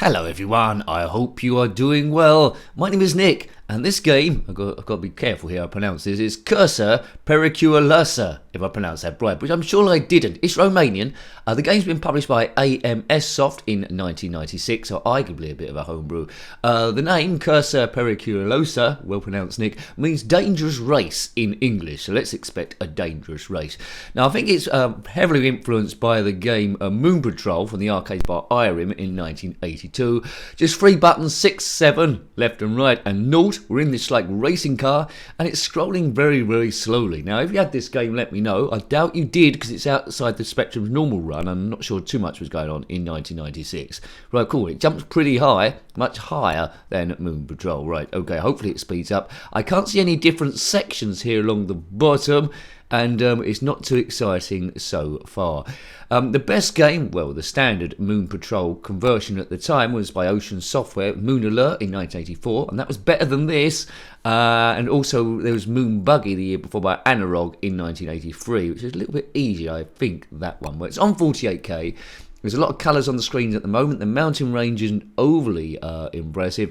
Hello everyone, I hope you are doing well. My name is Nick, and this game, I've got to be careful here how I pronounce this, is Cursa Pericuolasa, if I pronounce that right, which I'm sure I didn't. It's Romanian. The game's been published by AMS Soft in 1996, so arguably a bit of a homebrew. The name, Cursa Pericuolosa, well pronounced Nick, means dangerous race in English, so let's expect a dangerous race. Now I think it's heavily influenced by the game Moon Patrol from the arcade by Irem in 1982. Just 3 buttons, 6, 7, left and right, and 0. We're in this like racing car, and it's scrolling very, very slowly. Now, if you had this game, let me know. I doubt you did, because it's outside the Spectrum's normal run. I'm not sure too much was going on in 1996. Right, cool. It jumps pretty high, much higher than Moon Patrol. Right, okay, hopefully it speeds up. I can't see any different sections here along the bottom, and it's not too exciting so far. The best game, well, the standard Moon Patrol conversion at the time was by Ocean Software, Moon Alert in 1984, and that was better than this. And also there was Moon Buggy the year before by Analog in 1983, which is a little bit easier, I think, that one. But it's on 48K. There's a lot of colours on the screens at the moment. The mountain range isn't overly impressive.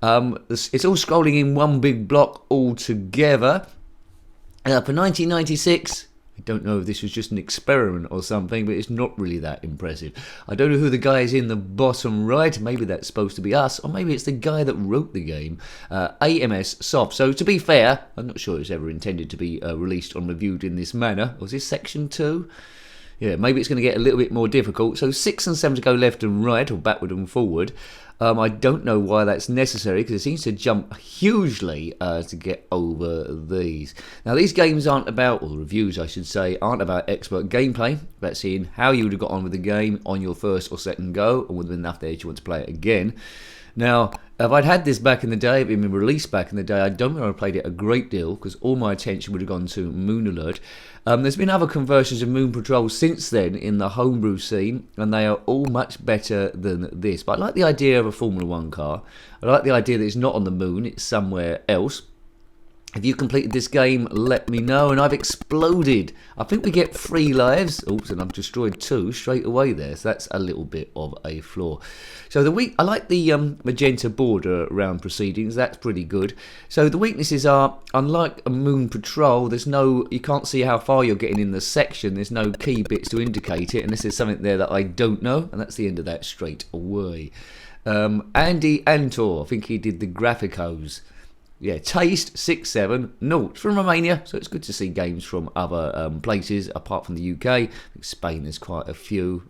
It's all scrolling in one big block all together. For 1996, I don't know if this was just an experiment or something, but it's not really that impressive. I don't know who the guy is in the bottom right. Maybe that's supposed to be us, or maybe it's the guy that wrote the game. AMS Soft. So to be fair, I'm not sure it's ever intended to be released or reviewed in this manner. Was this section 2? Yeah, maybe it's going to get a little bit more difficult. So 6 and 7 to go left and right, or backward and forward. I don't know why that's necessary, because it seems to jump hugely to get over these. Now, these games aren't about, or the reviews I should say, aren't about expert gameplay. About seeing how you would have got on with the game on your first or second go, and with enough there that you want to play it again. Now, if I'd had this back in the day, if it had been released back in the day, I don't think I would have played it a great deal, because all my attention would have gone to Moon Alert. There's been other conversions of Moon Patrol since then in the homebrew scene, and they are all much better than this. But I like the idea of a Formula 1 car. I like the idea that it's not on the moon, it's somewhere else. If you completed this game, let me know. And I've exploded. I think we get 3 lives. Oops, and I've destroyed 2 straight away there. So that's a little bit of a flaw. So I like the magenta border around proceedings. That's pretty good. So the weaknesses are, unlike a Moon Patrol, you can't see how far you're getting in the section. There's no key bits to indicate it. And this is something there that I don't know. And that's the end of that straight away. Andy Antor, I think he did the graphicos. Yeah, Taste 6-7, no, it's from Romania, so it's good to see games from other places apart from the UK. I think Spain, there's quite a few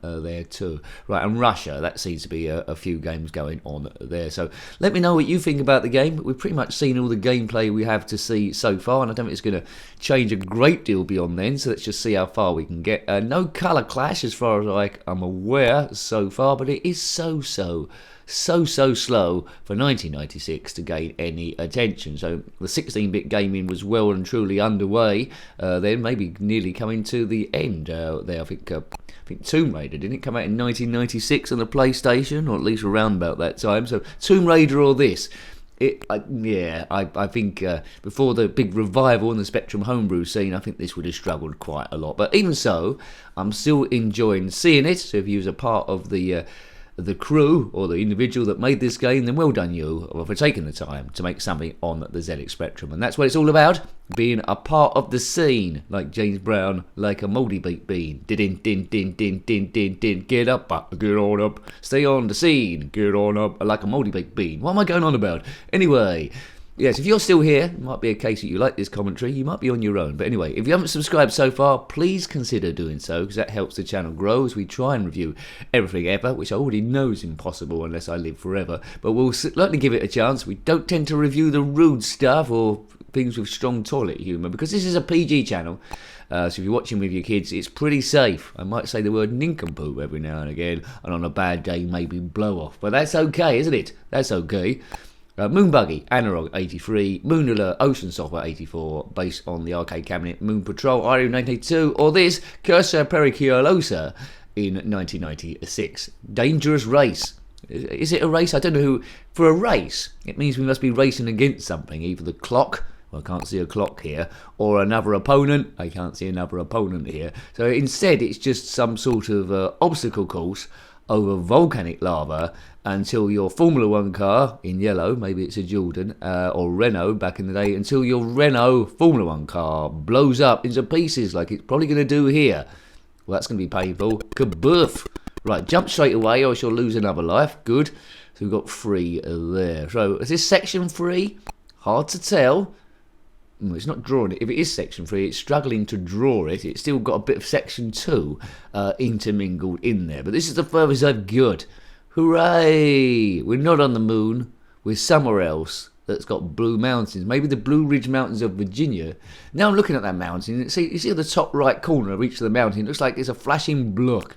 there too. Right, and Russia, that seems to be a few games going on there. So let me know what you think about the game. We've pretty much seen all the gameplay we have to see so far, and I don't think it's going to change a great deal beyond then, so let's just see how far we can get. No colour clash as far as I'm aware so far, but it is so slow for 1996 to gain any attention. So the 16-bit gaming was well and truly underway, then maybe nearly coming to the end there. I think Tomb Raider, didn't it come out in 1996 on the PlayStation, or at least around about that time? So Tomb Raider or this? I think before the big revival in the Spectrum homebrew scene, I think this would have struggled quite a lot. But even so, I'm still enjoying seeing it. So if you was a part of the crew or the individual that made this game, then well done you for taking the time to make something on the zxspectrum. And that's what it's all about, being a part of the scene, like James Brown, like a mouldy baked bean. Din din din din din din din. Get up, get on up, stay on the scene, get on up, like a mouldy baked bean. What am I going on about? Anyway, yes, if you're still here, it might be a case that you like this commentary. You might be on your own. But anyway, if you haven't subscribed so far, please consider doing so, because that helps the channel grow as we try and review everything ever, which I already know is impossible unless I live forever. But we'll certainly give it a chance. We don't tend to review the rude stuff or things with strong toilet humour, because this is a PG channel. So if you're watching with your kids, it's pretty safe. I might say the word nincompoop every now and again, and on a bad day, maybe blow off. But that's okay, isn't it? That's okay. Moon Buggy, Analog 83, Moon Alert, Ocean Software 84, based on the arcade cabinet Moon Patrol, Irem 1982, or this, Cursa Pericuolosa in 1996. Dangerous race. Is it a race? I don't know who. For a race, it means we must be racing against something, either the clock, well, I can't see a clock here, or another opponent. I can't see another opponent here. So instead, it's just some sort of obstacle course over volcanic lava until your Formula 1 car, in yellow, maybe it's a Jordan, or Renault back in the day, until your Renault Formula 1 car blows up into pieces like it's probably going to do here. Well, that's going to be painful. Kaboof! Right, jump straight away or else you'll lose another life. Good. So we've got 3 there. So is this section 3? Hard to tell. It's not drawing it. If it is section 3, it's struggling to draw it. It's still got a bit of section 2 intermingled in there. But this is the furthest I've got. Hooray! We're not on the moon. We're somewhere else that's got blue mountains. Maybe the Blue Ridge Mountains of Virginia. Now I'm looking at that mountain. You see at the top right corner of each of the mountain, it looks like it's a flashing block.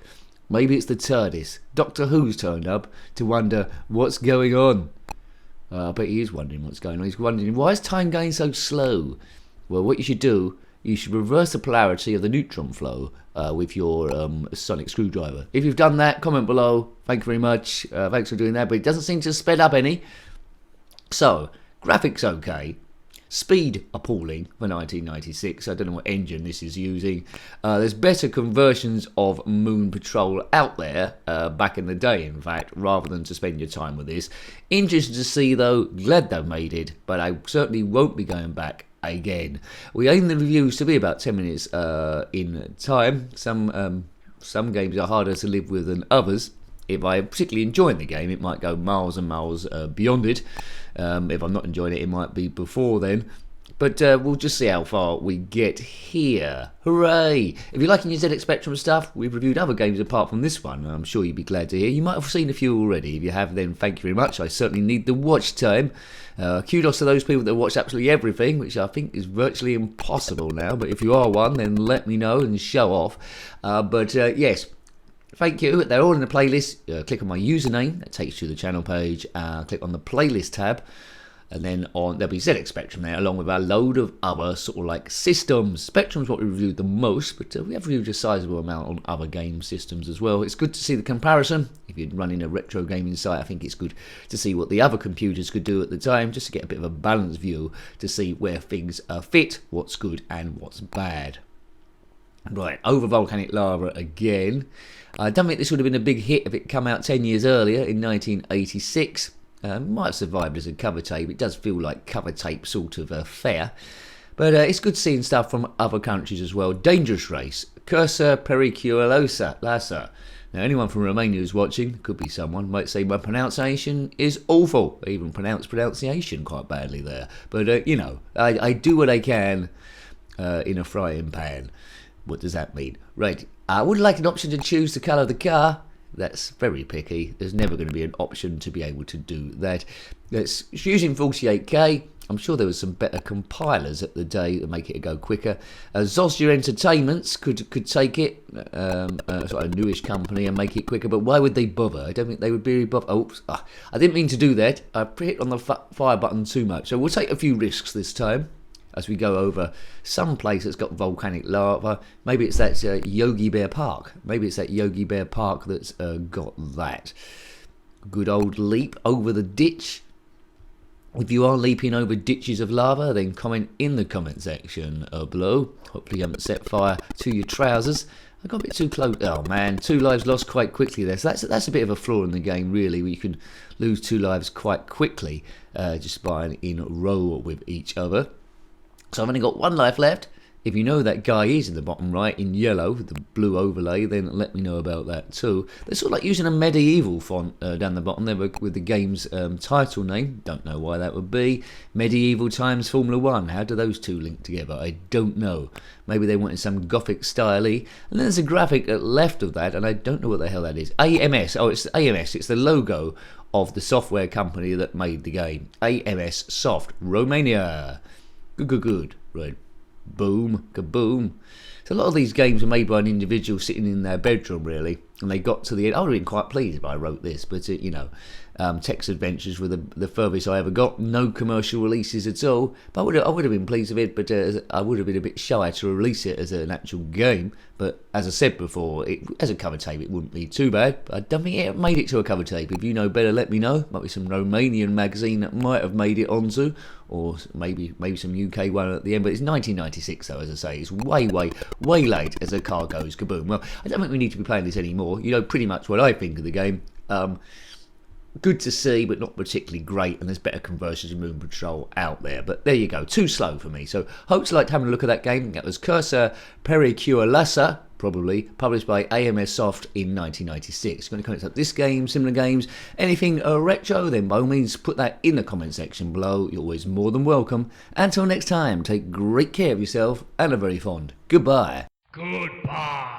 Maybe it's the TARDIS. Doctor Who's turned up to wonder what's going on. I bet he is wondering what's going on. He's wondering, why is time going so slow? Well, what you should do, you should reverse the polarity of the neutron flow with your sonic screwdriver. If you've done that, comment below. Thank you very much. Thanks for doing that. But it doesn't seem to sped up any. So, graphics okay. Speed appalling for 1996. I don't know what engine this is using. There's better conversions of Moon Patrol out there back in the day, in fact, rather than to spend your time with this. Interesting to see, though. Glad they've made it, but I certainly won't be going back again. We aim the reviews to be about 10 minutes in time. Some games are harder to live with than others. If I'm particularly enjoying the game, it might go miles and miles beyond it. If I'm not enjoying it, it might be before then. But we'll just see how far we get here. Hooray! If you're liking your ZX Spectrum stuff, we've reviewed other games apart from this one. I'm sure you'd be glad to hear. You might have seen a few already. If you have, then thank you very much. I certainly need the watch time. Kudos to those people that watch absolutely everything, which I think is virtually impossible now. But if you are one, then let me know and show off. Yes. Thank you. They're all in the playlist. Click on my username. That takes you to the channel page. Click on the playlist tab. And then there'll be ZX Spectrum there, along with a load of other sort of like systems. Spectrum's what we reviewed the most, but we have reviewed a sizable amount on other game systems as well. It's good to see the comparison. If you're running a retro gaming site, I think it's good to see what the other computers could do at the time, just to get a bit of a balanced view to see where things fit, what's good and what's bad. Right, over volcanic lava again. I don't think this would have been a big hit if it come out 10 years earlier in 1986. Might have survived as a cover tape. It does feel like cover tape sort of fare. But it's good seeing stuff from other countries as well. Dangerous Race, Cursa Pericuolasa. Now anyone from Romania who's watching, could be someone, might say my pronunciation is awful. I even pronounce pronunciation quite badly there. But you know, I do what I can in a frying pan. What does that mean? Right, I would like an option to choose the colour of the car. That's very picky. There's never going to be an option to be able to do that. It's using 48K. I'm sure there was some better compilers at the day that make it go quicker. Zosja Entertainments could take it, sort of a newish company, and make it quicker. But why would they bother? I don't think they would be bothered. Oops, I didn't mean to do that. I hit on the fire button too much. So we'll take a few risks this time as we go over some place that's got volcanic lava. Maybe it's that Yogi Bear Park. Maybe it's that Yogi Bear Park that's got that. Good old leap over the ditch. If you are leaping over ditches of lava, then comment in the comment section below. Hopefully you haven't set fire to your trousers. I got a bit too close. Oh man, 2 lives lost quite quickly there. So that's a bit of a flaw in the game, really, where you can lose 2 lives quite quickly just by in a row with each other. So I've only got 1 life left. If you know that guy is in the bottom right in yellow with the blue overlay, then let me know about that too. They're sort of like using a medieval font down the bottom there with the game's title name. Don't know why that would be. Medieval times Formula 1. How do those two link together? I don't know. Maybe they wanted some gothic style-y. And then there's a graphic at left of that, and I don't know what the hell that is. AMS. Oh, it's AMS. It's the logo of the software company that made the game. AMS Soft, Romania. Good. Right. Boom. Kaboom. So a lot of these games were made by an individual sitting in their bedroom, really. And they got to the end. I would have been quite pleased if I wrote this, but, you know. text adventures were the furthest I ever got. No commercial releases at all. But I would have been pleased with it, but I would have been a bit shy to release it as an actual game. But as I said before, as a cover tape, it wouldn't be too bad. But I don't think it made it to a cover tape. If you know better, let me know. Might be some Romanian magazine that might have made it onto, or maybe some UK one at the end. But it's 1996, though, as I say. It's way late as a car goes kaboom. Well, I don't think we need to be playing this anymore. You know pretty much what I think of the game. Good to see, but not particularly great, and there's better conversions in Movement Patrol out there. But there you go, too slow for me. So hope you liked having a look at that game. That was Cursa Pericuolasa, probably, published by AMS Soft in 1996. Going to comment up this game, similar games, anything retro, then by all means put that in the comment section below. You're always more than welcome. Until next time, take great care of yourself, and a very fond goodbye. Goodbye.